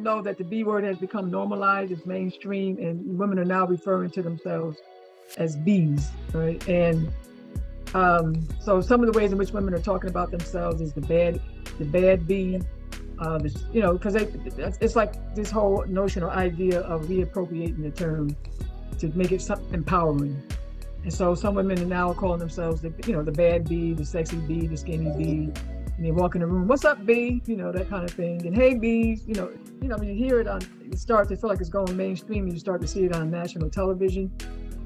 know that the B word has become normalized, it's mainstream, and women are now referring to themselves as Bs, right? And so some of the ways in which women are talking about themselves is the bad B, because it's like this whole notion or idea of reappropriating the term to make it something empowering. And so some women are now calling themselves the bad B, the sexy B, the skinny B. And they walk in the room, what's up, B? That kind of thing. And hey, Bs, when you hear it it starts to feel like it's going mainstream, and you start to see it on national television.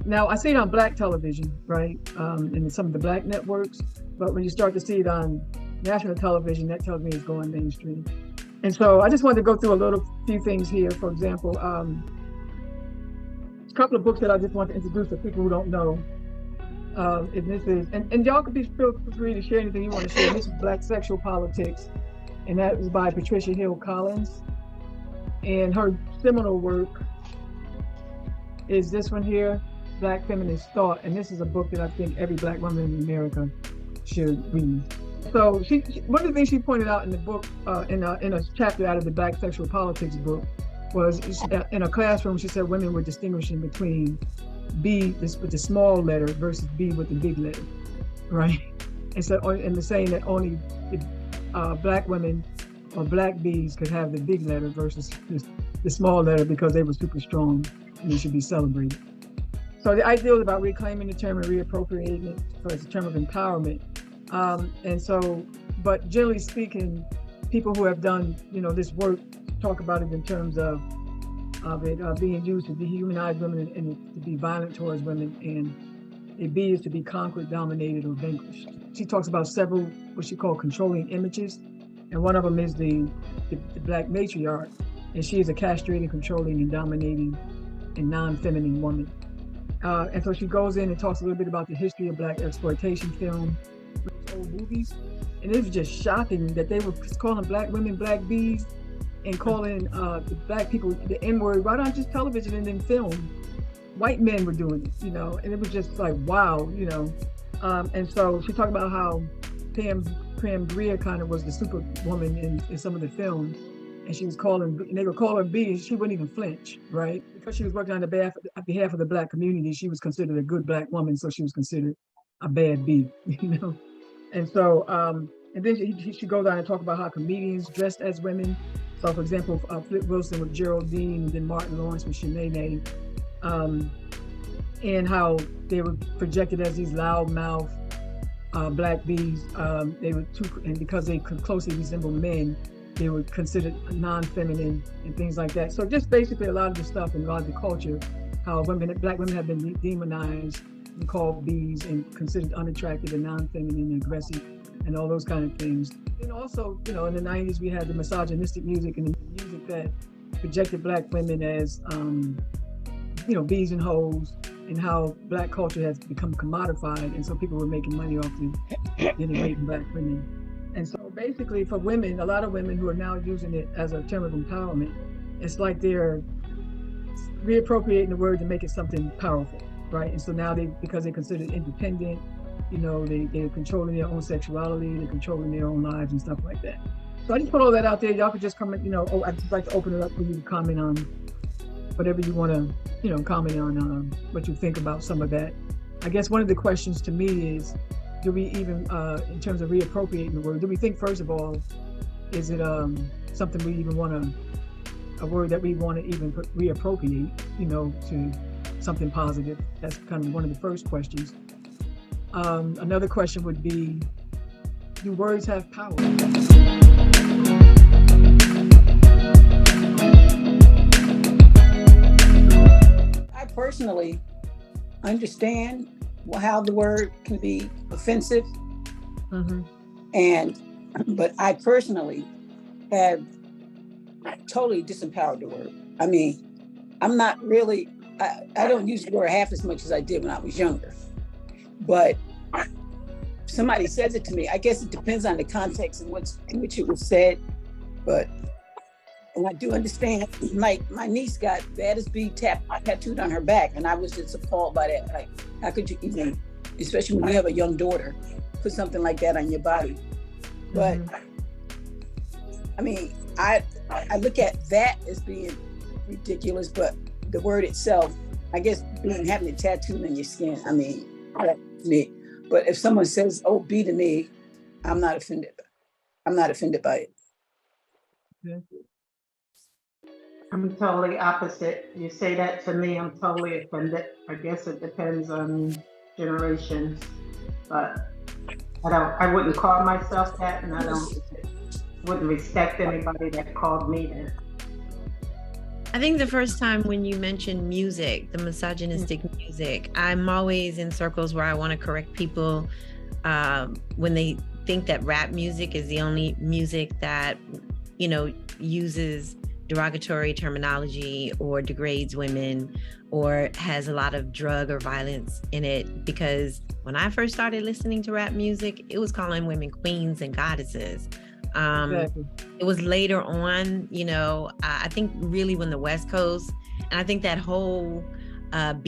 Now, I see it on Black television, right? And some of the Black networks. But when you start to see it on national television, that tells me it's going mainstream. And so I just wanted to go through a few things here. For example, a couple of books that I just want to introduce to people who don't know. And this is, and y'all can feel free to share anything you want to share. This is Black Sexual Politics, and that was by Patricia Hill Collins. And her seminal work is this one here, Black Feminist Thought. And this is a book that I think every Black woman in America should read. So one of the things she pointed out in the book, in a chapter out of the Black Sexual Politics book, was in a classroom, she said women were distinguishing between B with the small letter versus B with the big letter, right? And so, and saying that only Black women or Black Bs could have the big letter versus the small letter because they were super strong and they should be celebrated. So the idea is about reclaiming the term and reappropriating it as a term of empowerment. But generally speaking, people who have done, this work talk about it in terms of it being used to dehumanize women and to be violent towards women, and a B is to be conquered, dominated, or vanquished. She talks about several what she called controlling images, and one of them is the Black matriarch, and she is a castrated, controlling, and dominating, and non-feminine woman. And so she goes in and talks a little bit about the history of Black exploitation film, old movies, and it was just shocking that they were calling Black women Black Bs and calling the Black people the N-word right on just television and in film. White men were doing it, and it was just like, wow, and so she talked about how Pam Grier kind of was the superwoman in some of the films, and they were calling her B, and she wouldn't even flinch, right? Because she was working on behalf of the Black community, she was considered a good Black woman, so she was considered a bad B, And so, and then she goes on and talk about how comedians dressed as women. So, for example, Flip Wilson with Geraldine, and then Martin Lawrence with Shanae, and how they were projected as these loudmouth Black Bs. They were and because they could closely resemble men, they were considered non-feminine and things like that. So, just basically a lot of the stuff and a lot of the culture, how Black women have been demonized and called Bs and considered unattractive and non-feminine and aggressive and all those kind of things. And also, in the 90s, we had the misogynistic music and the music that projected Black women as, Bs and hoes, and how Black culture has become commodified. And so people were making money off of denigrating Black women. And so basically for women, a lot of women who are now using it as a term of empowerment, it's like they're reappropriating the word to make it something powerful. Right, and so now because they're considered independent, they're controlling their own sexuality, they're controlling their own lives and stuff like that. So I just put all that out there. Y'all could just comment, I'd just like to open it up for you to comment on whatever you want to, comment on what you think about some of that. I guess one of the questions to me is, do we even, in terms of reappropriating the word, do we think, first of all, is it something we even want a word that we want to even reappropriate, to something positive? That's kind of one of the first questions. Another question would be, do words have power? I personally understand how the word can be offensive, but I personally have totally disempowered the word. I mean, I'm not really, I don't use the word half as much as I did when I was younger, but somebody says it to me. I guess it depends on the context in which it was said, and I do understand, like my niece got baddest B tattooed on her back, and I was just appalled by that. Like, how could you even, especially when you have a young daughter, put something like that on your body? But I mean, I look at that as being ridiculous, but the word itself, I guess, having it tattooed on your skin, I mean, that's me. But if someone says, "Oh, B" to me, I'm not offended. I'm not offended by it. Yeah. I'm totally opposite. You say that to me, I'm totally offended. I guess it depends on generations, but I wouldn't call myself that, and wouldn't respect anybody that called me that. I think the first time when you mentioned music, the misogynistic music, I'm always in circles where I want to correct people when they think that rap music is the only music that, uses derogatory terminology or degrades women or has a lot of drug or violence in it. Because when I first started listening to rap music, it was calling women queens and goddesses. Exactly. It was later on, I think really when the West Coast, and I think that whole pimp,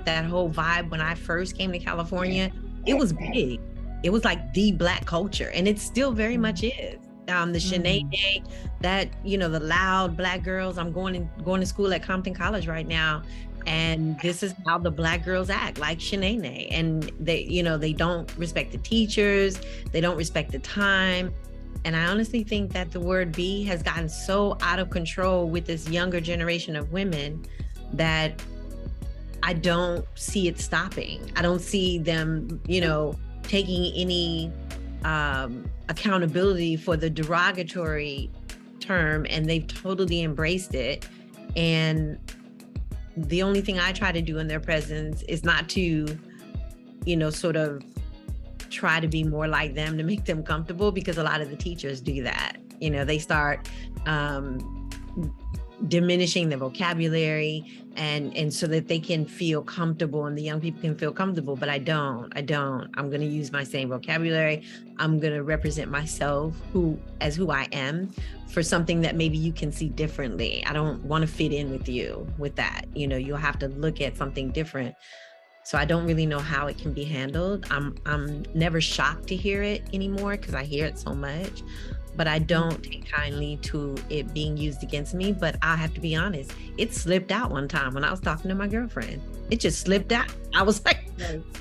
that whole vibe when I first came to California, it was big. It was like the Black culture, and it still very much is. The Shanae, that, the loud Black girls. I'm going to school at Compton College right now, and this is how the Black girls act, like Shanae. And they don't respect the teachers, they don't respect the time. And I honestly think that the word B has gotten so out of control with this younger generation of women that I don't see it stopping. I don't see them, taking any accountability for the derogatory term, and they've totally embraced it. And the only thing I try to do in their presence is not to, sort of try to be more like them to make them comfortable, because a lot of the teachers do that. They start diminishing the vocabulary and so that they can feel comfortable and the young people can feel comfortable. But I don't. I'm going to use my same vocabulary. I'm going to represent myself as who I am for something that maybe you can see differently. I don't want to fit in with you with that. You'll have to look at something different. So I don't really know how it can be handled. I'm never shocked to hear it anymore because I hear it so much. But I don't take kindly to it being used against me. But I have to be honest, it slipped out one time when I was talking to my girlfriend. It just slipped out. I was like,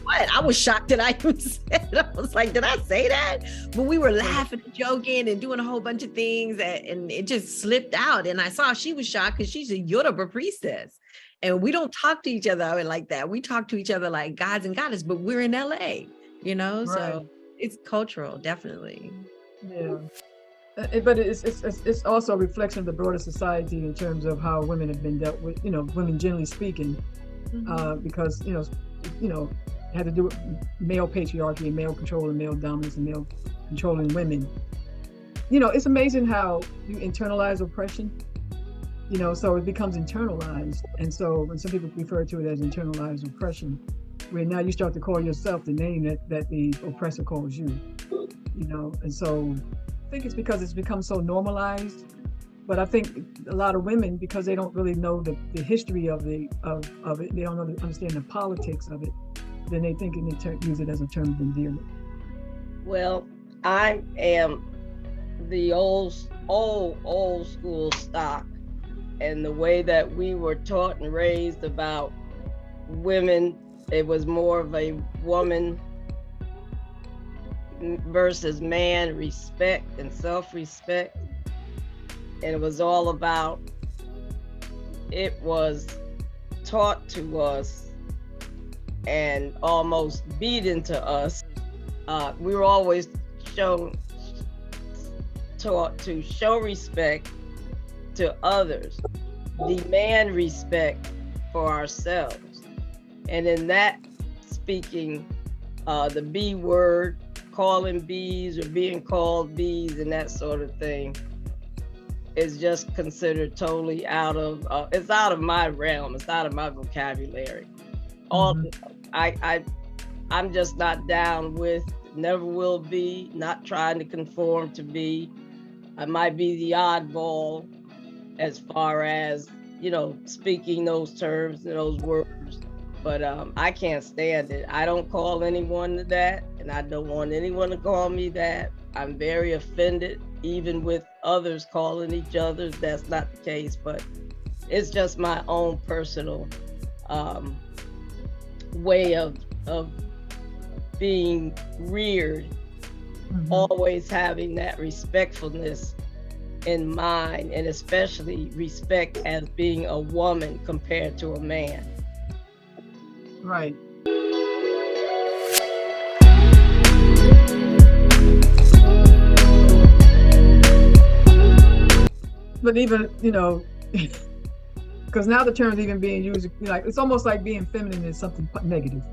what? I was shocked that I even said it. I was like, did I say that? But we were laughing and joking and doing a whole bunch of things and it just slipped out. And I saw she was shocked because she's a Yoruba priestess. And we don't talk to each other like that. We talk to each other like gods and goddesses, but we're in LA, Right. So it's cultural, definitely. Yeah. But it's also a reflection of the broader society in terms of how women have been dealt with, women generally speaking, because, it had to do with male patriarchy and male control and male dominance and male controlling women. It's amazing how you internalize oppression, so it becomes internalized. And so when some people refer to it as internalized oppression, where now you start to call yourself the name that the oppressor calls you, and so I think it's because it's become so normalized. But I think a lot of women, because they don't really know the history of it, they don't understand the politics of it, then they think use it as a term of endearment. Well, I am the old school stock, and the way that we were taught and raised about women, it was more of a woman versus man respect and self-respect. And it was all about, it was taught to us and almost beat into us. We were always taught to show respect to others, demand respect for ourselves. And in that speaking, the B word, calling bees or being called bees and that sort of thing is just considered totally it's out of my realm. It's out of my vocabulary. I'm just not down with, never will be, not trying to conform to be. I might be the oddball as far as, speaking those terms and those words, but I can't stand it. I don't call anyone that, and I don't want anyone to call me that. I'm very offended even with others calling each other, that's not the case. But it's just my own personal way of being reared, always having that respectfulness in mind, and especially respect as being a woman compared to a man. Right. But even, you know, because now the term is even being used, like it's almost like being feminine is something negative,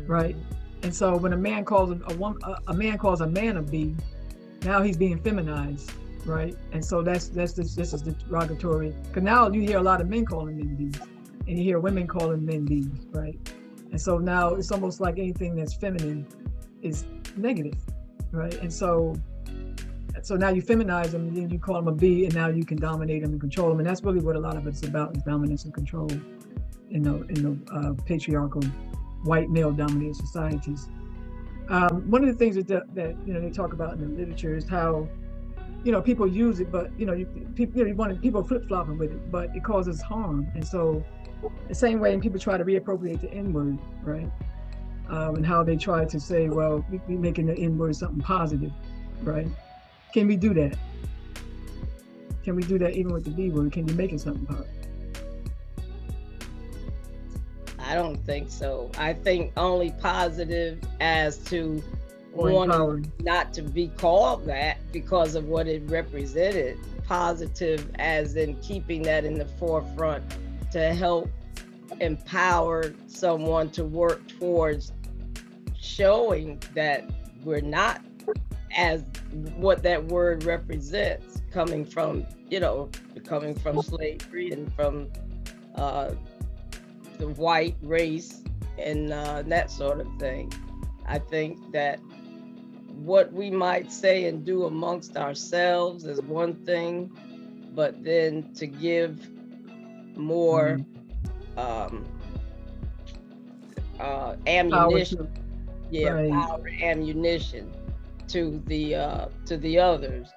right? And so when a man calls a man a bee, now he's being feminized, right? And so this is derogatory. Because now you hear a lot of men calling men bees, and you hear women calling men bees, right? And so now it's almost like anything that's feminine is negative, right? And so now you feminize them, and then you call them a bee, and now you can dominate them and control them. And that's really what a lot of it's about, is dominance and control in the patriarchal, white male-dominated societies. One of the things that they talk about in the literature is how, people use it, but people flip-flopping with it, but it causes harm. And so the same way, and people try to reappropriate the N-word, right? And how they try to say, well, we're making the N-word something positive, right? Can we do that? Can we do that even with the B word? Can you make it something positive? I don't think so. I think only positive as to wanting not to be called that because of what it represented. Positive as in keeping that in the forefront to help empower someone to work towards showing that we're not as what that word represents, coming from slavery and from the white race and that sort of thing. I think that what we might say and do amongst ourselves is one thing, but then to give more ammunition, power, ammunition to the others,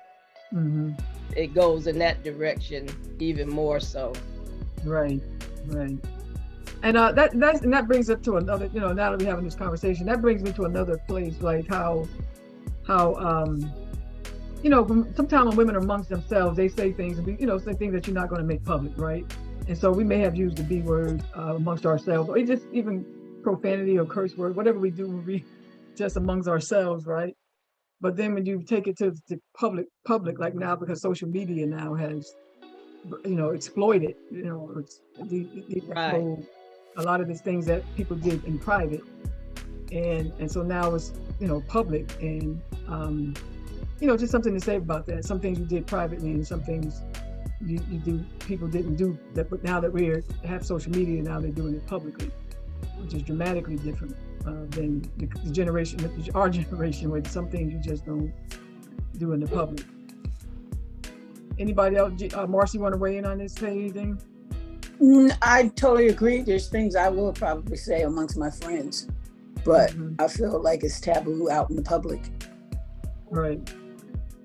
it goes in that direction even more so. Right. And that brings up to another, now that we're having this conversation, that brings me to another place, like how sometimes when women are amongst themselves, they say things, say things that you're not going to make public, right? And so we may have used the B word amongst ourselves, or just even profanity or curse word, whatever we do, we just amongst ourselves, right? But then when you take it to the public, like now, because social media now has, exploited, Right. A lot of these things that people did in private, and so now it's public, and just something to say about that. Some things you did privately, and some things people didn't do that. But now that we have social media, now they're doing it publicly, which is dramatically different than our generation, where some things you just don't do in the public. Anybody else? Marcy, want to weigh in on this? Say anything? I totally agree. There's things I will probably say amongst my friends, but I feel like it's taboo out in the public. Right.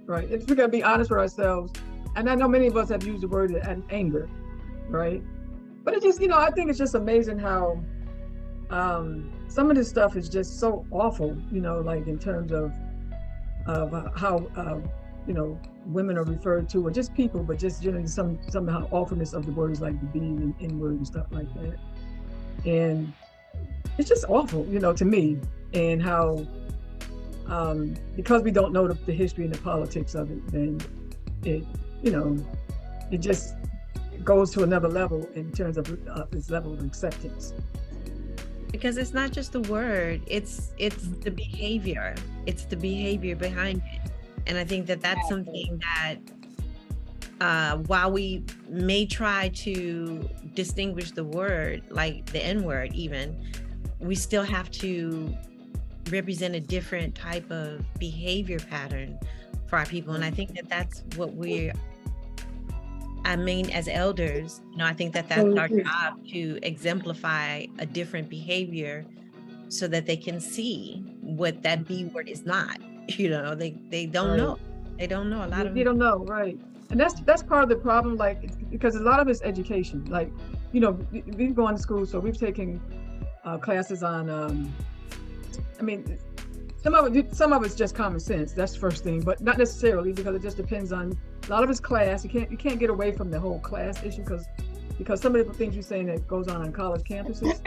If we're gonna be honest with ourselves, and I know many of us have used the word anger, right? But it just, I think it's just amazing how some of this stuff is just so awful, like in terms of how women are referred to, or just people, but just generally somehow awfulness of the words like the B and N-word and stuff like that. And it's just awful, to me, and how because we don't know the history and the politics of it, then it just goes to another level in terms of its level of acceptance. Because it's not just the word, it's the behavior. It's the behavior behind it. And I think that that's something that while we may try to distinguish the word, like the N-word even, we still have to represent a different type of behavior pattern for our people. And I think that that's what as elders, I think that that's our job, to exemplify a different behavior so that they can see what that B word is not. They don't know. They don't know. A lot of You don't know, right? And that's part of the problem, like, because a lot of it's education. Like, you know, we've gone to school, so we've taken classes on. I mean, some of it's just common sense. That's the first thing, but not necessarily, because it just depends on. A lot of it's class. You can't get away from the whole class issue because some of the things you're saying that goes on college campuses.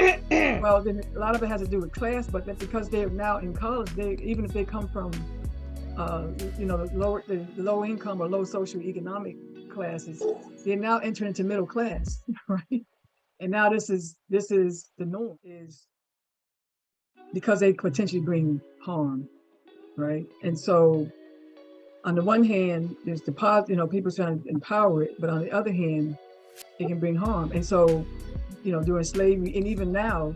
Well, then a lot of it has to do with class, but that's because they're now in college. Even if they come from you know, the low income or low socioeconomic classes, they're now entering into middle class, right? And now this is the norm, is because they potentially bring harm, right? And so on the one hand, there's the positive, you know, people trying to empower it, but on the other hand, it can bring harm. And so, you know, during slavery, and even now,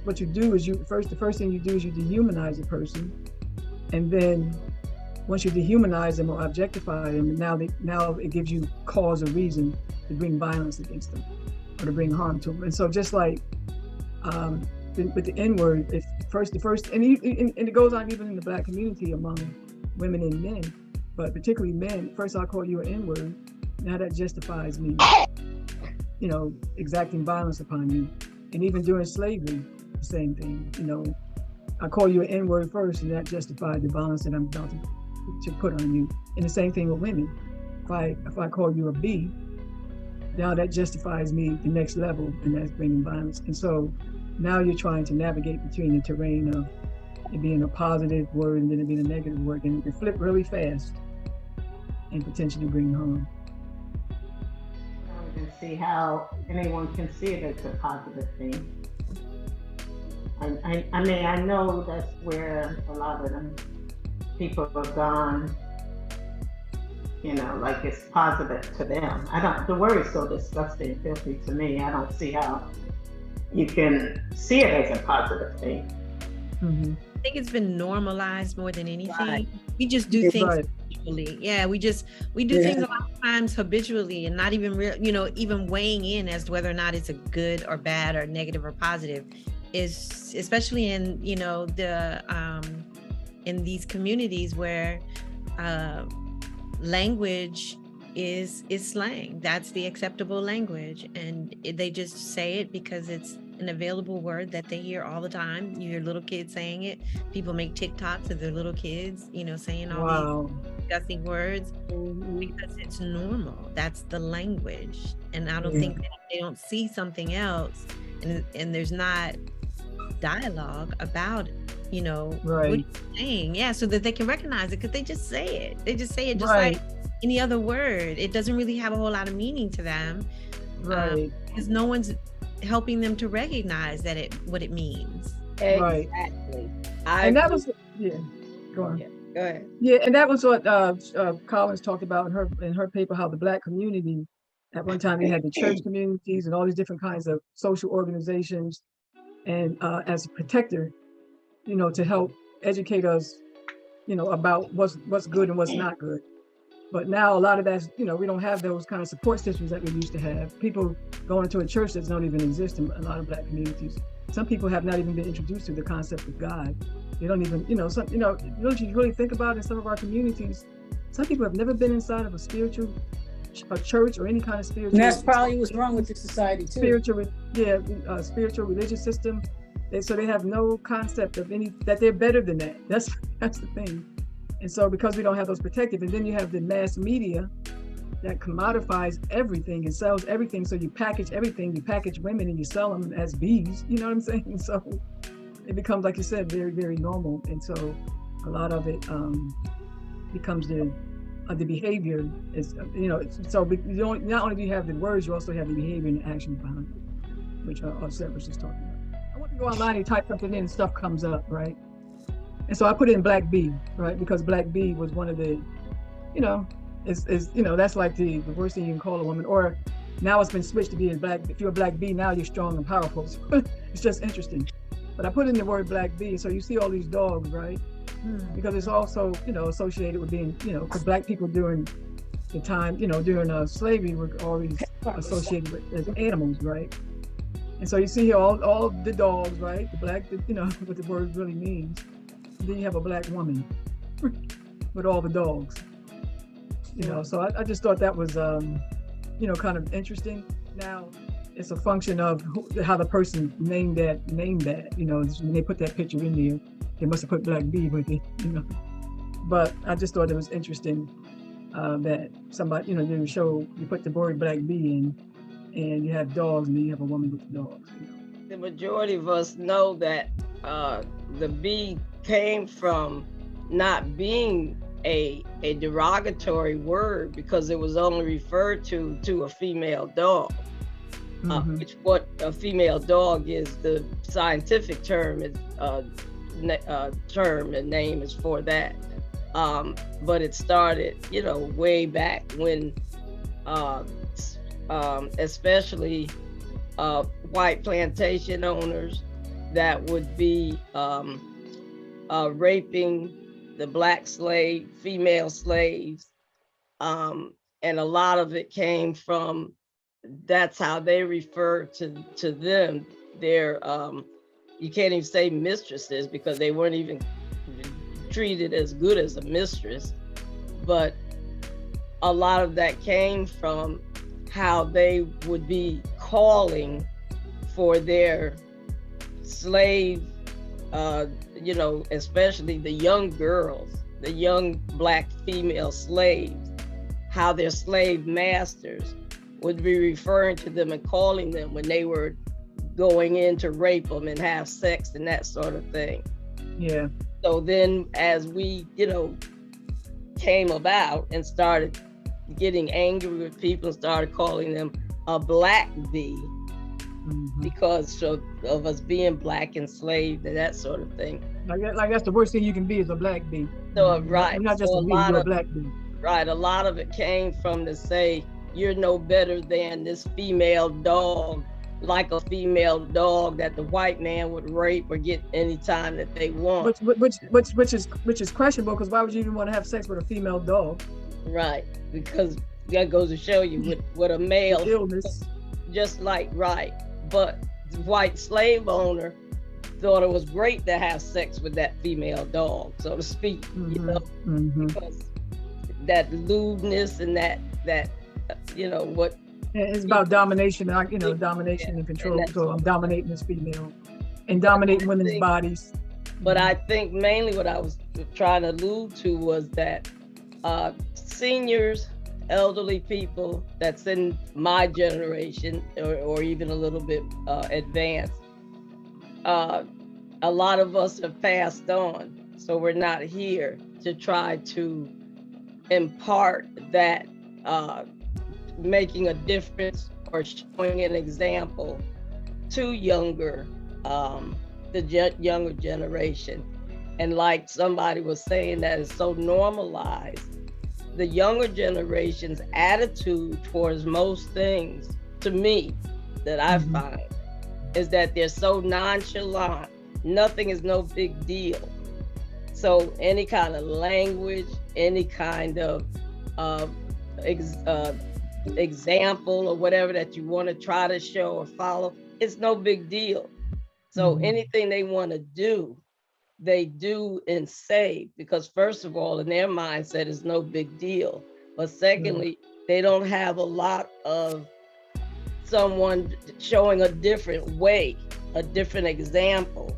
what you do is the first thing you do is you dehumanize a person. And then once you dehumanize them or objectify them, now it gives you cause or reason to bring violence against them or to bring harm to them. And so just like with the N-word, the first, and it goes on even in the Black community among women and men, but particularly men. First, I'll call you an N-word. Now that justifies me, you know, exacting violence upon you. And even during slavery, the same thing. You know, I call you an N-word first, and that justified the violence that I'm about to put on you. And the same thing with women. If I call you a B, now that justifies me the next level, and that's bringing violence. And so now you're trying to navigate between the terrain of it being a positive word and then it being a negative word, and it can flip really fast and potentially bring harm. I don't even see how anyone can see it as a positive thing. I mean, I know that's where a lot of them people have gone, you know, like it's positive to them. The word is so disgusting, filthy to me. I don't see how you can see it as a positive thing. Mm-hmm. I think it's been normalized more than anything. Right. We just do things right. habitually. Yeah, we do things a lot of times habitually and not even real, you know, even weighing in as to whether or not it's a good or bad or negative or positive, is especially in, you know, the in these communities where language is slang. That's the acceptable language, and they just say it because it's an available word that they hear all the time. You hear little kids saying it. People make TikToks of their little kids, you know, saying all these disgusting words because it's normal. That's the language. And I don't think that if they don't see something else and there's not dialogue about it, you know, what are you saying? Yeah, so that they can recognize it, because they just say it. They just say it just like any other word. It doesn't really have a whole lot of meaning to them. Right. Because no one's helping them to recognize that what it means. Exactly. And that was go on. Yeah, go ahead. Yeah, and that was what Collins talked about in her paper, how the Black community, at one time, they had the church communities and all these different kinds of social organizations, and as a protector, you know, to help educate us, you know, about what's good and what's not good. But now a lot of that's, you know, we don't have those kind of support systems that we used to have. People going to a church that don't even exist in a lot of Black communities. Some people have not even been introduced to the concept of God. They don't even, you know, if you really think about it, in some of our communities, some people have never been inside of a church or any kind of spiritual. And that's probably what's wrong with the society too. Spiritual religious system. So they have no concept of that they're better than that. That's the thing. And so because we don't have those protective, and then you have the mass media that commodifies everything and sells everything. So you package everything, you package women and you sell them as bees, you know what I'm saying? So it becomes, like you said, very, very normal. And so a lot of it becomes the behavior is, you know, so not only do you have the words, you also have the behavior and the action behind it, which Auset was just talking about. I want to go online and type something in and stuff comes up, right? And so I put in Black B, right? Because Black B was one of the, you know, is you know, that's like the worst thing you can call a woman. Or now it's been switched to being Black. If you're a Black B, now you're strong and powerful. So it's just interesting. But I put in the word Black B, so you see all these dogs, right? Because it's also, you know, associated with being, you know, because Black people during the time, you know, during slavery were always associated with as animals, right? And so you see here all the dogs, right? The Black, you know, what the word really means. Then you have a Black woman with all the dogs. You know, so I just thought that was, you know, kind of interesting. Now, it's a function of how the person named that. You know, when they put that picture in there, they must have put Black B with it. You know, but I just thought it was interesting that somebody, you know, they would show you put the word Black B in, and you have dogs, and then you have a woman with the dogs. You know? The majority of us know that the B came from not being a derogatory word because it was only referred to a female dog. Which what a female dog is, the scientific term is term and name is for that. But it started, you know, way back when especially white plantation owners that would be raping the Black female slaves. And a lot of it came from, that's how they refer to them. They're, you can't even say mistresses because they weren't even treated as good as a mistress. But a lot of that came from how they would be calling for their slave, you know, especially the young girls, the young Black female slaves, how their slave masters would be referring to them and calling them when they were going in to rape them and have sex and that sort of thing. Yeah. So then as we, you know, came about and started getting angry with people and started calling them a Black B because of us being Black enslaved and that sort of thing. Like that's the worst thing you can be is a Black B. So right. You're not just so a B, you're a Black B. Right. A lot of it came from to say, you're no better than this female dog, like a female dog that the white man would rape or get any time that they want. Which is questionable, because why would you even want to have sex with a female dog? Right, because that goes to show you what a male illness. Just like right, but the white slave owner thought it was great to have sex with that female dog, so to speak. You know, because that lewdness and that you know what. Yeah, it's about domination, you know, domination and control. And so I'm dominating this female and dominating women's bodies. But I think mainly what I was trying to allude to was that seniors, elderly people that's in my generation or even a little bit advanced, a lot of us have passed on. So we're not here to try to impart that making a difference or showing an example to younger, the younger generation. And like somebody was saying, that is so normalized. The younger generation's attitude towards most things, to me, that I find, is that they're so nonchalant. Nothing is no big deal. So any kind of language, any kind of example or whatever that you want to try to show or follow, it's no big deal. So anything they want to do, they do and say, because first of all, in their mindset, it's no big deal. But secondly, they don't have a lot of someone showing a different way, a different example.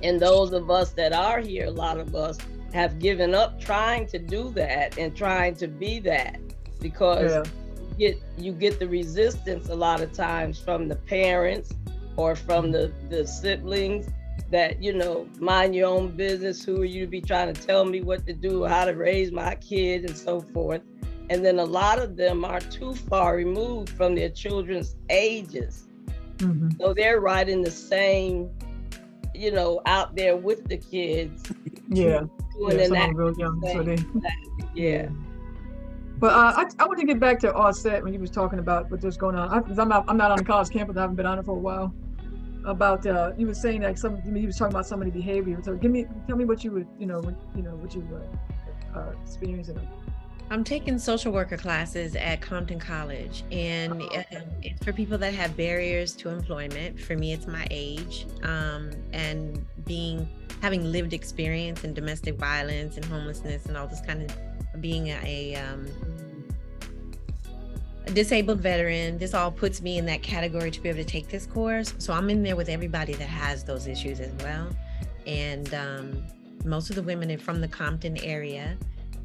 And those of us that are here, a lot of us have given up trying to do that and trying to be that, because you get the resistance a lot of times from the parents or from the siblings that, you know, mind your own business. Who are you to be trying to tell me what to do, how to raise my kid and so forth. And then a lot of them are too far removed from their children's ages. So they're right in the same, you know, out there with the kids. Doing some real young, so they, But I want to get back to Auset when you was talking about what's going on. I'm not on the college campus. I haven't been on it for a while. About you were saying like you was talking about some of the behavior. So tell me what you would what you were experiencing. I'm taking social worker classes at Compton College, and it's for people that have barriers to employment. For me, it's my age, and having lived experience in domestic violence and homelessness and all this kind of being a disabled veteran, this all puts me in that category to be able to take this course. So I'm in there with everybody that has those issues as well. And most of the women are from the Compton area.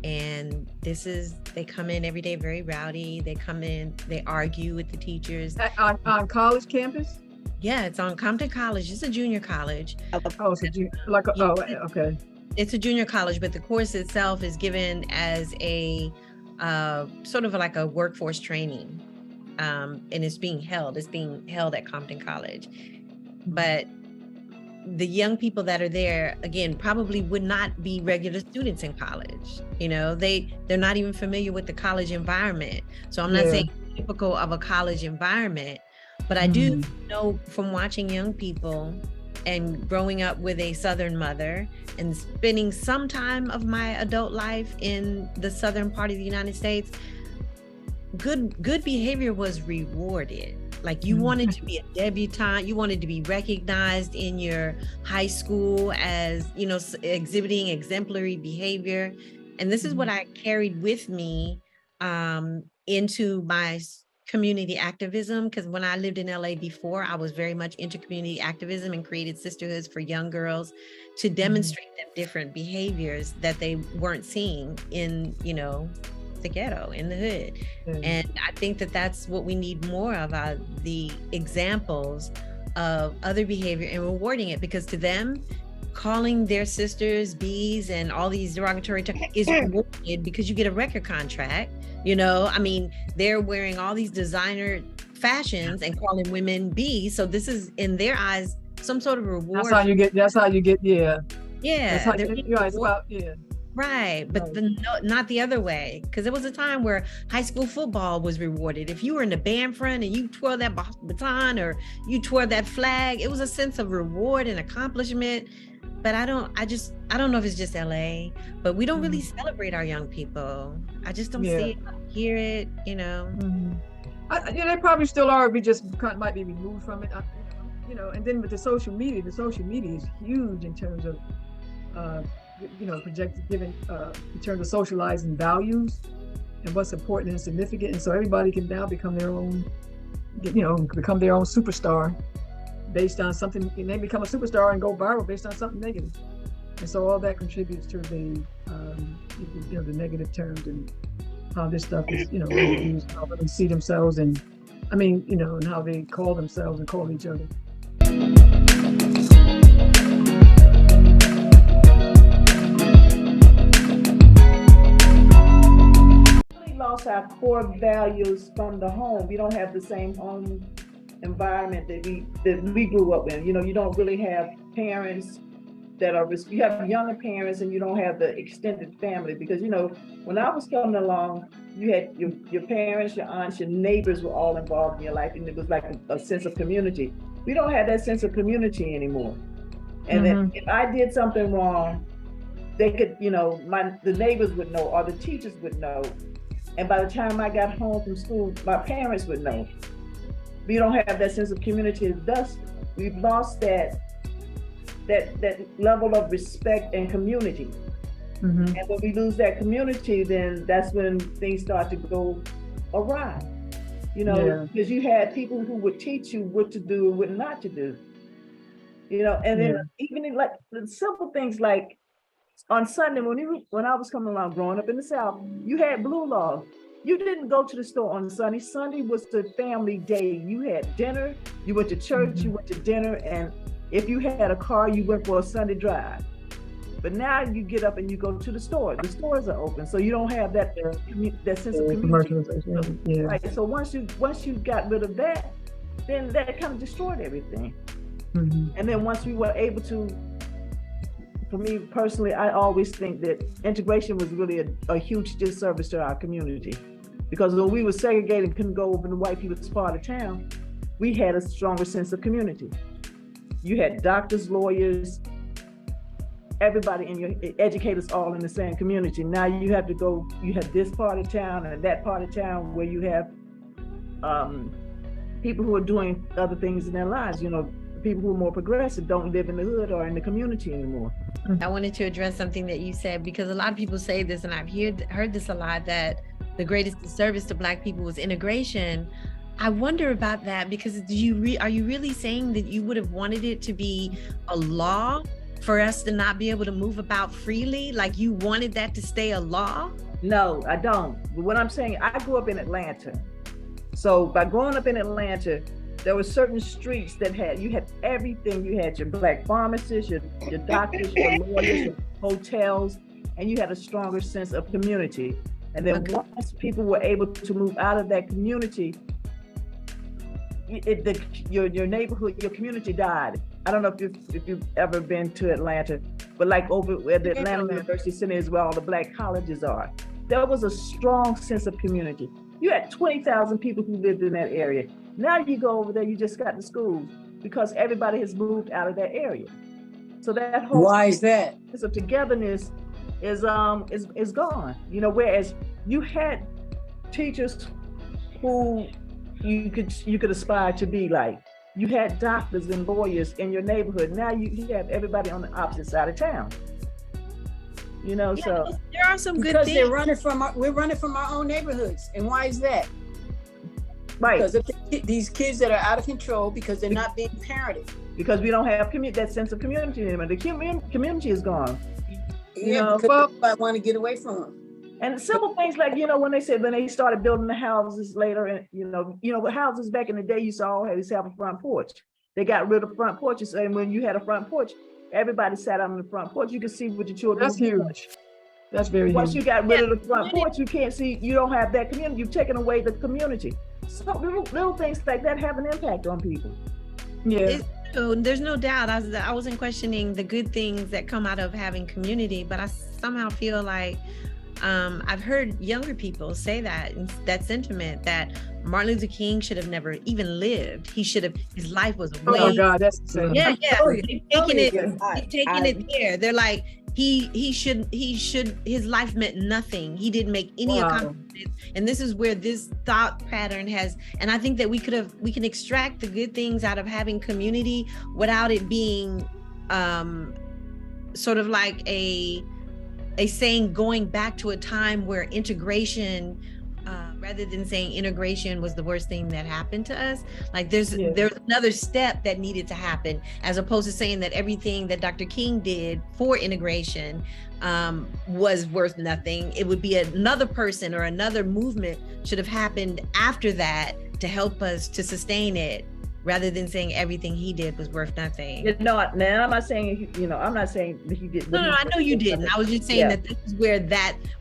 And they come in every day very rowdy. They come in, they argue with the teachers. On college campus? Yeah, it's on Compton College. It's a junior college. Oh, so okay. It's a junior college, but the course itself is given as a sort of like a workforce training. And it's being held at Compton College. But the young people that are there, again, probably would not be regular students in college. You know, they're not even familiar with the college environment. So I'm not saying typical of a college environment, but I do know from watching young people and growing up with a Southern mother and spending some time of my adult life in the Southern part of the United States, good behavior was rewarded. Like you wanted to be a debutante, you wanted to be recognized in your high school as, you know, exhibiting exemplary behavior. And this is what I carried with me into my community activism, because when I lived in LA before, I was very much into community activism and created sisterhoods for young girls to demonstrate them different behaviors that they weren't seeing in, you know, the ghetto, in the hood. And I think that that's what we need more of, the examples of other behavior and rewarding it, because to them, calling their sisters bees and all these derogatory terms is rewarded because you get a record contract. You know, I mean, they're wearing all these designer fashions and calling women bees. So this is, in their eyes, some sort of reward. That's how you get, yeah. Yeah. That's how it's about, Right, but not the other way, because there was a time where high school football was rewarded. If you were in the band front and you twirled that baton or you twirled that flag, it was a sense of reward and accomplishment. But I don't know if it's just LA, but we don't really celebrate our young people. I just don't see it, hear it, you know. They probably still are. We just might be removed from it, you know. And then with the social media is huge in terms of, you know, in terms of socializing values and what's important and significant. And so everybody can now become their own superstar based on something, and they become a superstar and go viral based on something negative. And so all that contributes to the, you know, the negative terms and how this stuff is, you know, used, how women see themselves, and I mean, you know, and how they call themselves and call each other. Lost our core values from the home. We don't have the same home environment that we grew up in. You know, you don't really have parents that are, you have younger parents and you don't have the extended family, because, you know, when I was coming along, you had your parents, your aunts, your neighbors were all involved in your life, and it was like a sense of community. We don't have that sense of community anymore. And then if I did something wrong, they could, you know, the neighbors would know, or the teachers would know. And by the time I got home from school, my parents would know. We don't have that sense of community. Thus, we've lost that level of respect and community. And when we lose that community, then that's when things start to go awry. You know, because you had people who would teach you what to do and what not to do. You know, and then even in like the simple things like, on Sunday, when I was coming along, growing up in the South, you had blue laws. You didn't go to the store on Sunday. Sunday was the family day. You had dinner, you went to church, you went to dinner, and if you had a car, you went for a Sunday drive. But now you get up and you go to the store. The stores are open, so you don't have that sense of community. Right. So once you got rid of that, then that kind of destroyed everything. And then once we were able to, for me personally, I always think that integration was really a huge disservice to our community, because when we were segregated and couldn't go over in the white people's part of town, we had a stronger sense of community. You had doctors, lawyers, everybody in your educators all in the same community. Now you have to go, you have this part of town and that part of town where you have people who are doing other things in their lives. You know, people who are more progressive don't live in the hood or in the community anymore. I wanted to address something that you said, because a lot of people say this, and I've heard this a lot, that the greatest disservice to Black people was integration. I wonder about that, because are you really saying that you would have wanted it to be a law for us to not be able to move about freely? Like, you wanted that to stay a law? No, I don't. But what I'm saying, I grew up in Atlanta. So by growing up in Atlanta, there were certain streets that you had everything. You had your Black pharmacists, your doctors, your lawyers, your hotels, and you had a stronger sense of community. And then once people were able to move out of that community, your neighborhood, your community died. I don't know if you've ever been to Atlanta, but like over where the Atlanta University Center is, where all the Black colleges are, there was a strong sense of community. You had 20,000 people who lived in that area. Now you go over there, you just got the schools, because everybody has moved out of that area. So that whole Why is that? sense of togetherness is gone. You know, whereas you had teachers who you could aspire to be like. You had doctors and lawyers in your neighborhood. Now you have everybody on the opposite side of town. You know, Yeah, so there are some good Because things. we're running from our own neighborhoods. And why is that? right, Because of these kids that are out of control because they're not being parented. because we don't have that sense of community anymore. The community is gone. Yeah, because I want to get away from them. And simple things like, you know, when they started building the houses later, and you know, houses back in the day, you saw always have a front porch. They got rid of front porches, and when you had a front porch, everybody sat on the front porch. You could see what your children. That's huge. That's very Once huge. you got rid of the front porch, you can't see. You don't have that community. You've taken away the community. So little things like that have an impact on people. Yeah. There's no doubt. I wasn't questioning the good things that come out of having community, but I somehow feel like I've heard younger people say that sentiment, that Martin Luther King should have never even lived. His life was Oh my way. God, that's insane. Yeah. They've taken it. I- They've taken it there. They're like, his life meant nothing. He didn't make any Wow. accomplishments. And this is where this thought pattern has, and I think that we can extract the good things out of having community without it being sort of like a saying going back to a time where integration, rather than saying integration was the worst thing that happened to us. Like there's another step that needed to happen, as opposed to saying that everything that Dr. King did for integration was worth nothing. It would be another person or another movement should have happened after that to help us to sustain it, rather than saying everything he did was worth nothing. You know, now I'm not saying, I'm not saying that he did. No, I know you didn't. I was just saying that this is where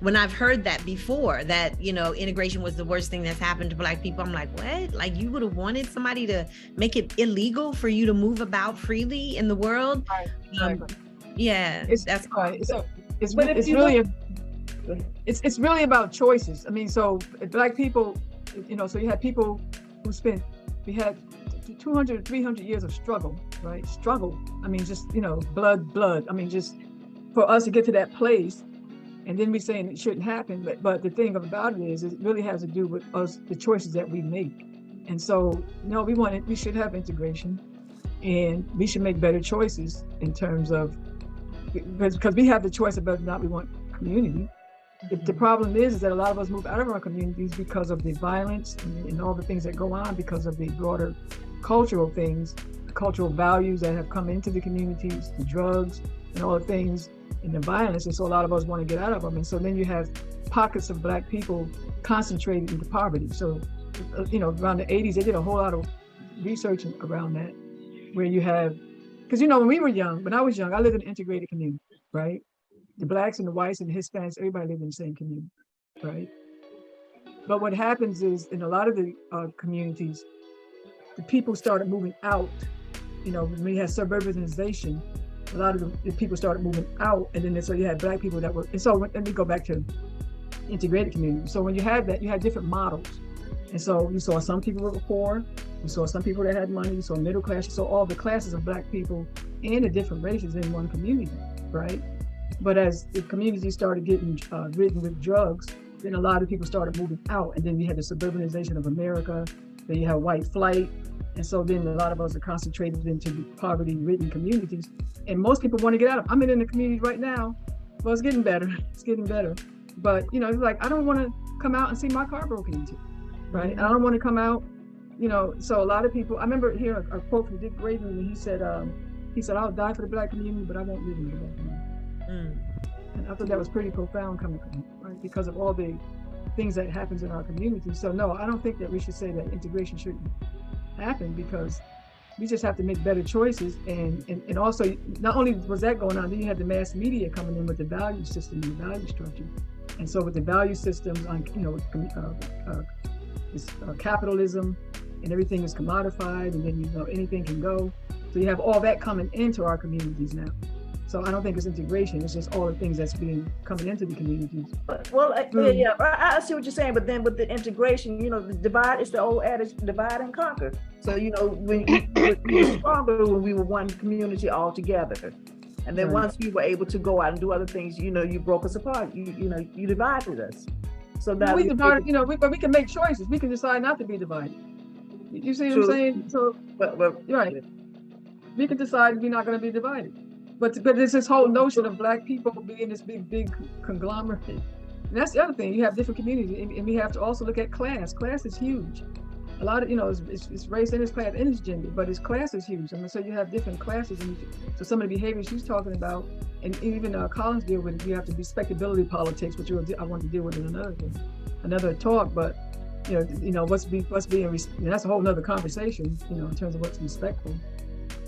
when I've heard that before, that, integration was the worst thing that's happened to Black people, I'm like, what? Like, you would have wanted somebody to make it illegal for you to move about freely in the world? Right, exactly. Yeah, It's really about choices. I mean, so Black people, so you had people who we had 200, 300 years of struggle, right? Struggle. I mean, just, blood. I mean, just for us to get to that place, and then we saying it shouldn't happen. But the thing about it is, it really has to do with us, the choices that we make. And so, we should have integration, and we should make better choices in terms of, because we have the choice of whether or not we want community. The problem is that a lot of us move out of our communities because of the violence and all the things that go on, because of the broader cultural things, the cultural values that have come into the communities, the drugs and all the things and the violence. And so a lot of us want to get out of them. And so then you have pockets of Black people concentrated into poverty. So, around the 80s, they did a whole lot of research around that, where you have, because, when I was young, I lived in an integrated community, right? The Blacks and the whites and the Hispanics, everybody lived in the same community, right? But what happens is, in a lot of the communities, the people started moving out. When we had suburbanization, a lot of the people started moving out, and then so you had Black people that were, and so let me go back to integrated community. So when you had that, you had different models. And so you saw some people who were poor, you saw some people that had money, you saw middle class, you saw all the classes of Black people and the different races in one community, right? But as the community started getting ridden with drugs, then a lot of people started moving out, and then you had the suburbanization of America, then you had white flight, And so then a lot of us are concentrated into poverty-ridden communities. And most people want to get out of them. I'm in the community right now. Well, it's getting better. It's getting better. But, you know, it's like, I don't want to come out and see my car broken into, right? I don't want to come out, you know. So a lot of people, I remember hearing a quote from Dick Graydon, and he said, I'll die for the Black community, but I won't live in the Black community. And I thought that was pretty profound coming from him, right? Because of all the things that happens in our community. So no, I don't think that we should say that integration shouldn't happen, because we just have to make better choices. And also, not only was that going on, then you had the mass media coming in with the value system and the value structure. And so with the value systems on, you know, capitalism, and everything is commodified, and then, you know, anything can go. So you have all that coming into our communities now. So I don't think it's integration. It's just all the things that's coming into the communities. Well, yeah, I see what you're saying, but then with the integration, you know, the divide, it's the old adage, divide and conquer. So, you know, we were stronger when we were one community all together. And then once we were able to go out and do other things, you know, you broke us apart. You divided us. So now we divided, you know, but we can make choices. We can decide not to be divided. You see what I'm saying? So, right. We can decide we're not going to be divided. But there's this whole notion of Black people being this big conglomerate. And that's the other thing. You have different communities, and we have to also look at class. Class is huge. A lot of, you know, it's race and it's class and it's gender, but its class is huge. I mean, so you have different classes. And so some of the behaviors she's talking about, and even Collins deal with, you have to respectability politics, which I want to deal with in another talk. But you know what's being, that's a whole nother conversation, you know, in terms of what's respectful.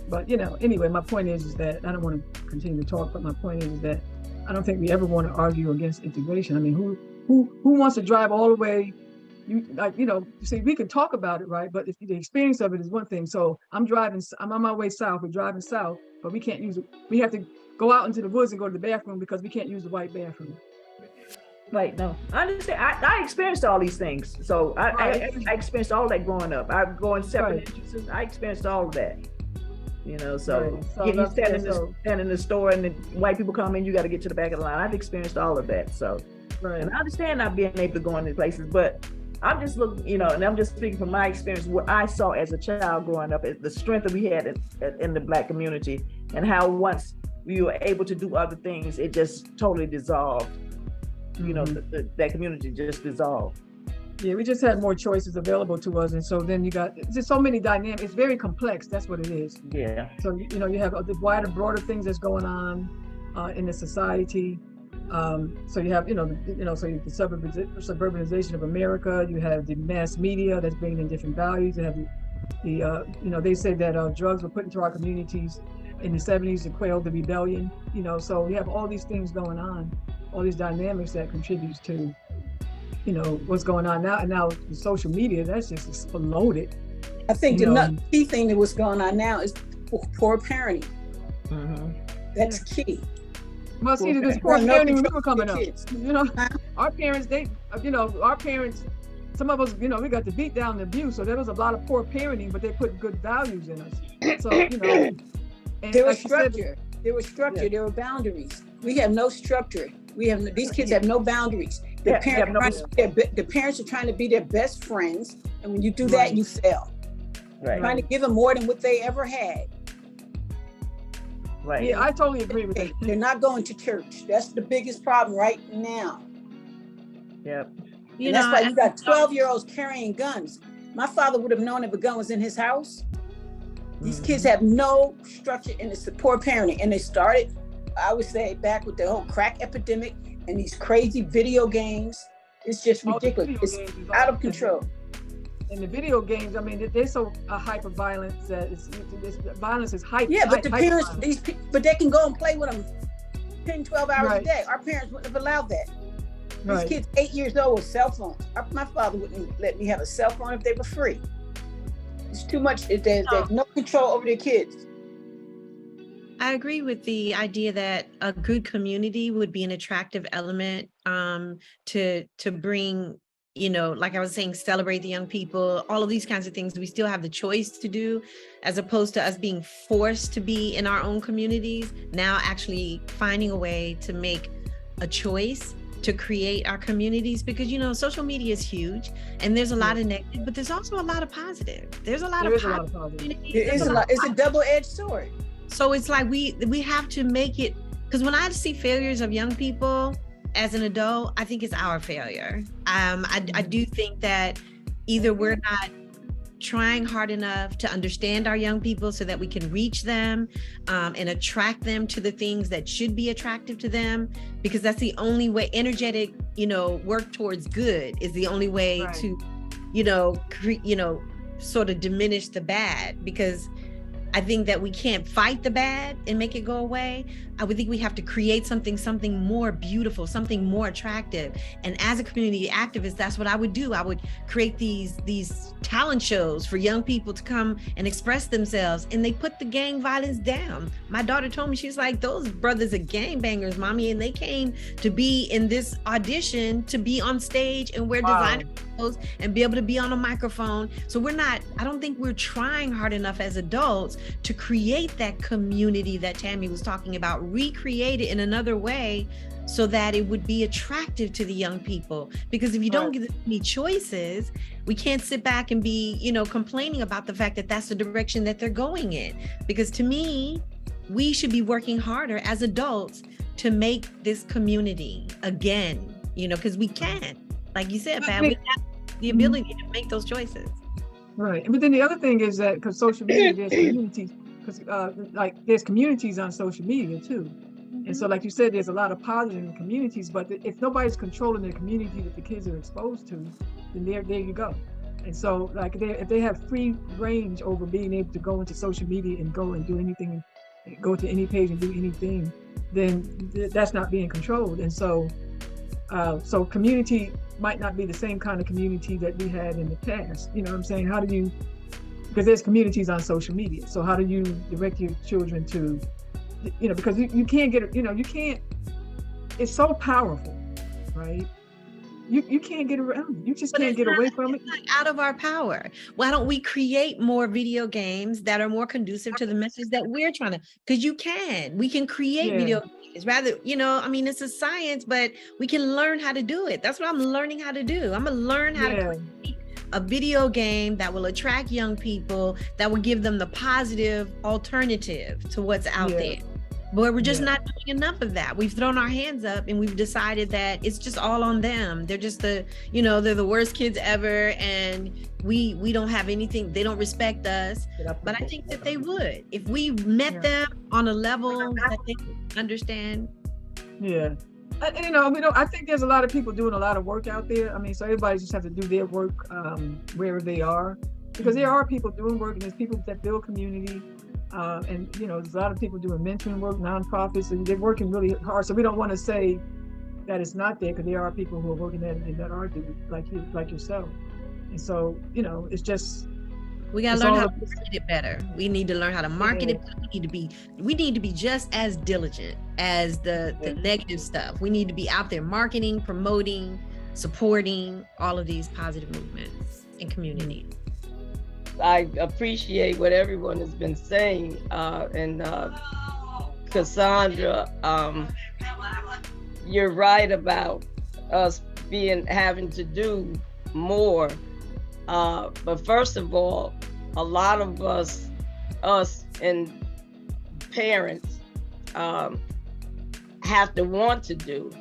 But, you know, anyway, my point is that I don't want to continue to talk, but my point is that I don't think we ever want to argue against integration. I mean, who wants to drive all the way? See, we can talk about it, right? But if the experience of it is one thing. So I'm on my way south, we're driving south, but we can't use it. We have to go out into the woods and go to the bathroom because we can't use the white bathroom. Right, no, I understand. I experienced all these things. So I experienced all that growing up. I go in separate entrances. I experienced all of that. You know, so you stand in the store and the white people come in, you got to get to the back of the line. I've experienced all of that. So, and I understand not being able to go into places, but I'm just looking, you know, and I'm just speaking from my experience, what I saw as a child growing up, the strength that we had in the Black community, and how once we were able to do other things, it just totally dissolved. You know, that community just dissolved. Yeah, we just had more choices available to us, and so then you got just so many dynamics. It's very complex. That's what it is. Yeah. So you know, you have the wider, broader things that's going on in the society. So you have, so you have the suburbanization of America. You have the mass media that's bringing in different values. You have they say that drugs were put into our communities in the 70s to quell the rebellion. You know, so we have all these things going on, all these dynamics that contributes to, you know, what's going on now. And now the social media, that's just exploded. I think the key thing that what's going on now is poor parenting. That's key. Well, see, this poor parenting when we were coming up. You know, our parents, some of us, you know, we got the beat down and abuse. So there was a lot of poor parenting, but they put good values in us. So, you know. There was structure. There was structure. There were boundaries. We have no structure. These kids have no boundaries. The parents are trying to be their best friends, and when you do that, you fail. Right. Trying to give them more than what they ever had. Right. Yeah, I totally agree with that. They're not going to church. That's the biggest problem right now. Yep. And that's why you got 12-year-olds carrying guns. My father would have known if a gun was in his house. These kids have no structure, and it's the poor parenting. And they started, I would say, back with the whole crack epidemic and these crazy video games. It's just ridiculous. It's out of control. In the video games, I mean, they're so hyper violent that violence is hyper. Yeah, but the parents, but they can go and play with them 10, 12 hours a day. Our parents wouldn't have allowed that. These kids 8 years old with cell phones. My father wouldn't let me have a cell phone if they were free. It's too much. There's no control over their kids. I agree with the idea that a good community would be an attractive element to bring, you know, like I was saying, celebrate the young people, all of these kinds of things we still have the choice to do, as opposed to us being forced to be in our own communities. Now actually finding a way to make a choice to create our communities, because social media is huge and there's a lot of negative, but there's also a lot of positive. There's a lot of positive. It's a double-edged sword. So it's like we have to make it, because when I see failures of young people as an adult, I think it's our failure. I do think that either we're not trying hard enough to understand our young people so that we can reach them and attract them to the things that should be attractive to them, because that's the only way. Energetic, work towards good is the only way to, sort of diminish the bad, because I think that we can't fight the bad and make it go away. I would think we have to create something more beautiful, something more attractive. And as a community activist, that's what I would do. I would create these talent shows for young people to come and express themselves, and they put the gang violence down. My daughter told me, she's like, those brothers are gangbangers, mommy, and they came to be in this audition to be on stage and wear designer clothes and be able to be on a microphone. So I don't think we're trying hard enough as adults to create that community that Tammye was talking about, recreate it in another way so that it would be attractive to the young people. Because if you don't give them any choices, we can't sit back and be, complaining about the fact that that's the direction that they're going in. Because to me, we should be working harder as adults to make this community again, because we can. Like you said, Pat, we have the ability to make those choices. Right. But then the other thing is that because social media, there's communities, there's communities on social media too. And so, like you said, there's a lot of positive in the communities, but if nobody's controlling the community that the kids are exposed to, then there you go. And so, if they have free range over being able to go into social media and go and do anything, go to any page and do anything, then that's not being controlled. And so, so community might not be the same kind of community that we had in the past. You know what I'm saying? Because there's communities on social media. So how do you direct your children to, because you can't get, you can't, it's so powerful, right? You can't get around it. You just can't get away from it. It's like out of our power. Why don't we create more video games that are more conducive to the message that we're trying to, because we can create video games rather, it's a science, but we can learn how to do it. That's what I'm learning how to do. I'm gonna learn how to create a video game that will attract young people, that will give them the positive alternative to what's out there. But we're just not doing enough of that. We've thrown our hands up and we've decided that it's just all on them. They're just they're the worst kids ever, and we don't have anything. They don't respect us. But I think that they would if we met them on a level that they understand. Yeah. I think there's a lot of people doing a lot of work out there. So everybody just have to do their work wherever they are, because there are people doing work, and there's people that build community. And there's a lot of people doing mentoring work, nonprofits, and they're working really hard. So we don't want to say that it's not there, because there are people who are working at it and that are doing it, like yourself. And so, it's just, we gotta learn how to market it better. We need to learn how to market it. We need to be just as diligent as the negative stuff. We need to be out there marketing, promoting, supporting all of these positive movements and communities. I appreciate what everyone has been saying, and Cassandra, you're right about us having to do more. But first of all, a lot of us and parents have to want to do.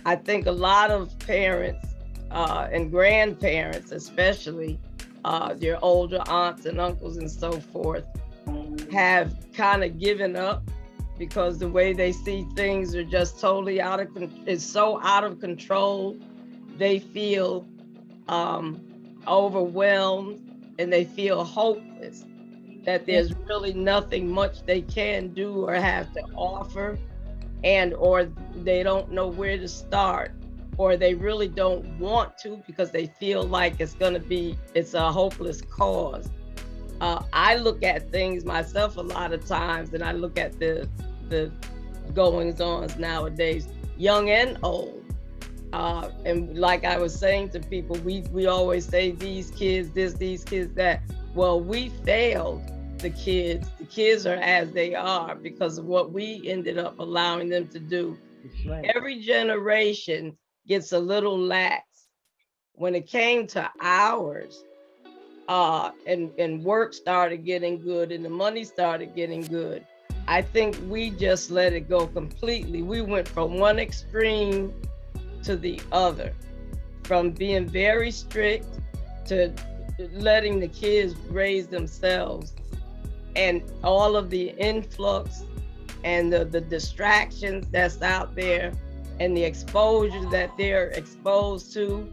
I think a lot of parents and grandparents, especially, your older aunts and uncles and so forth, have kind of given up because the way they see things are just totally out of control. They feel overwhelmed, and they feel hopeless, that there's really nothing much they can do or have to offer, or they don't know where to start, or they really don't want to because they feel like it's a hopeless cause. I look at things myself a lot of times, and I look at the goings-ons nowadays, young and old. And like I was saying to people, we always say these kids this, these kids that. Well, we failed the kids. The kids are as they are because of what we ended up allowing them to do Every generation gets a little lax. When it came to ours, and work started getting good and the money started getting good, I think we just let it go completely. We went from one extreme to the other, from being very strict to letting the kids raise themselves, and all of the influx and the distractions that's out there and the exposure that they're exposed to.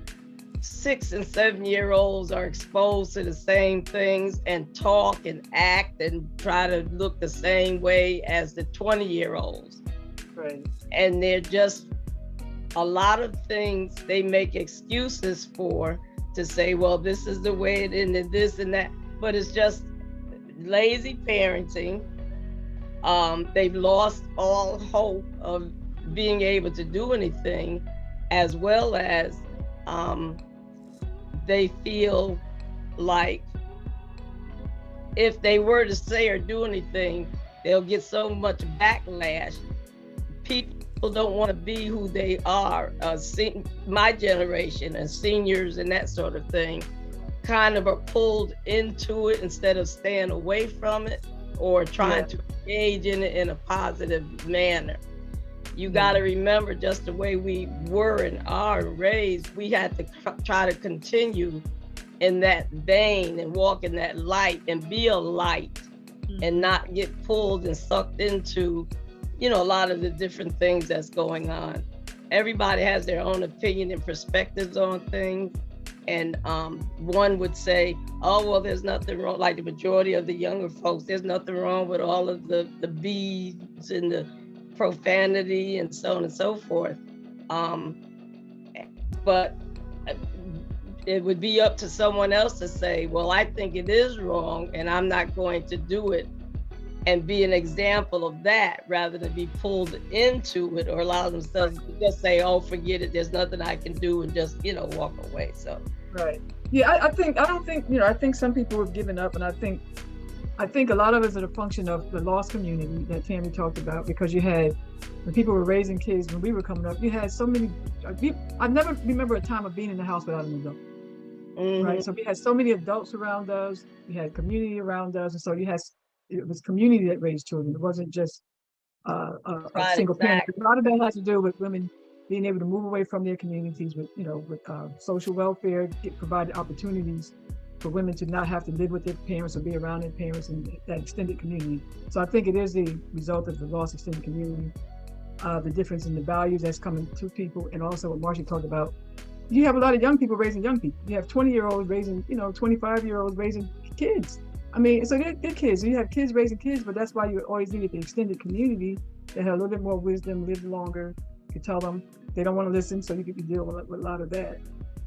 6 and 7-year-olds are exposed to the same things and talk and act and try to look the same way as the 20-year-olds. Right. And they're just, a lot of things they make excuses for, to say, well, this is the way it is and this and that, but it's just lazy parenting. They've lost all hope of being able to do anything, as well as they feel like if they were to say or do anything, they'll get so much backlash. People don't want to be who they are. My generation and seniors and that sort of thing kind of are pulled into it instead of staying away from it or trying to engage in it in a positive manner. You got to remember, just the way we were and are raised, we had to try to continue in that vein and walk in that light and be a light, and not get pulled and sucked into, a lot of the different things that's going on. Everybody has their own opinion and perspectives on things. And one would say, oh, well, there's nothing wrong, like the majority of the younger folks, there's nothing wrong with all of the beads and the profanity and so on and so forth. But it would be up to someone else to say, well, I think it is wrong and I'm not going to do it, and be an example of that, rather than be pulled into it or allow themselves to just say, oh, forget it, there's nothing I can do, and just, walk away. So. Right. Yeah, I think some people have given up, and I think a lot of it is a function of the lost community that Tammye talked about, because when people were raising kids, when we were coming up, you had so many, I never remember a time of being in the house without an adult. Mm-hmm. Right. So we had so many adults around us, we had community around us, and so it was community that raised children. It wasn't just a single parent. A lot of that has to do with women being able to move away from their communities with social welfare, provide opportunities for women to not have to live with their parents or be around their parents and that extended community. So I think it is the result of the lost extended community, the difference in the values that's coming to people, and also what Marcy talked about. You have a lot of young people raising young people. You have 20-year-olds raising, 25-year-olds raising kids. I mean, so they're kids. You have kids raising kids, but that's why you always need the extended community that have a little bit more wisdom, live longer. You can tell them they don't want to listen, so you can deal with a lot of that.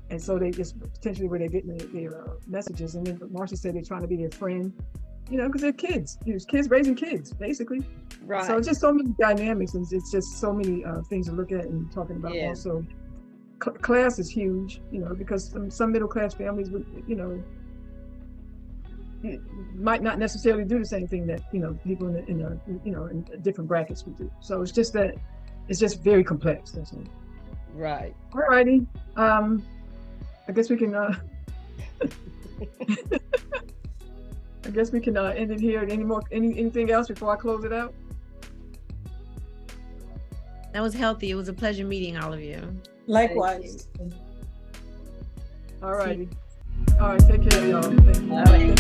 And so they just potentially where they're getting their messages. And then Marcy said they're trying to be their friend, because they're kids. It's kids raising kids, basically. Right. So it's just so many dynamics, and it's just so many things to look at and talking about. Yeah. Also, class is huge, because some middle class families would, might not necessarily do the same thing that people in different brackets would do. So it's just that it's just very complex. That's it. Right. All righty. I guess we can. End it here. Anything else before I close it out? That was healthy. It was a pleasure meeting all of you. Likewise. All righty. All right. Take care, y'all. Thank you. All right.